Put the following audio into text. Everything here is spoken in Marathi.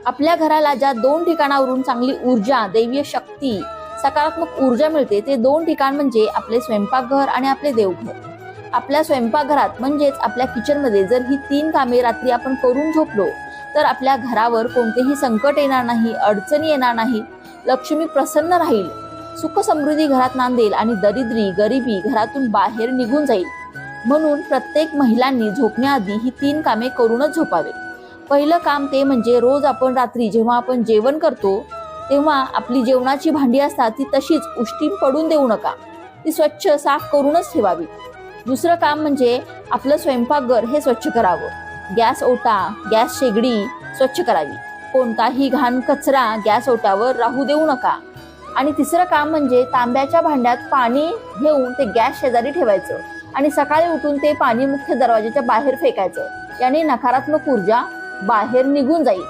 आपल्या घराला ज्या दोन ठिकाणावरून चांगली ऊर्जा, दैवीय शक्ती, सकारात्मक ऊर्जा मिळते ते दोन ठिकाण म्हणजे आपले स्वयंपाकघर आणि आपले देवघर. आपल्या स्वयंपाकघरात म्हणजेच आपल्या किचनमध्ये जर ही 3 कामे रात्री आपण करून झोपलो तर आपल्या घरावर कोणतेही संकट येणार नाही, अडचणी येणार नाही, लक्ष्मी प्रसन्न राहील, सुख समृद्धी घरात नांदेल आणि दरिद्री, गरिबी घरातून बाहेर निघून जाईल. म्हणून प्रत्येक महिलांनी झोपण्याआधी ही 3 कामे करूनच झोपावे. पहिलं काम ते म्हणजे रोज आपण रात्री जेव्हा आपण जेवण करतो तेव्हा आपली जेवणाची भांडी असतात ती तशीच उष्टी पडून देऊ नका, ती स्वच्छ साफ करूनच ठेवावी. दुसरं काम म्हणजे आपलं स्वयंपाकघर हे स्वच्छ करावं. गॅस ओटा, गॅस शेगडी स्वच्छ करावी. कोणताही घाण कचरा गॅस ओट्यावर राहू देऊ नका. आणि तिसरं काम म्हणजे तांब्याच्या भांड्यात पाणी घेऊन ते गॅस शेजारी ठेवायचं आणि सकाळी उठून ते पाणी मुख्य दरवाजाच्या बाहेर फेकायचं. याने नकारात्मक ऊर्जा बाहेर निघून जाईल.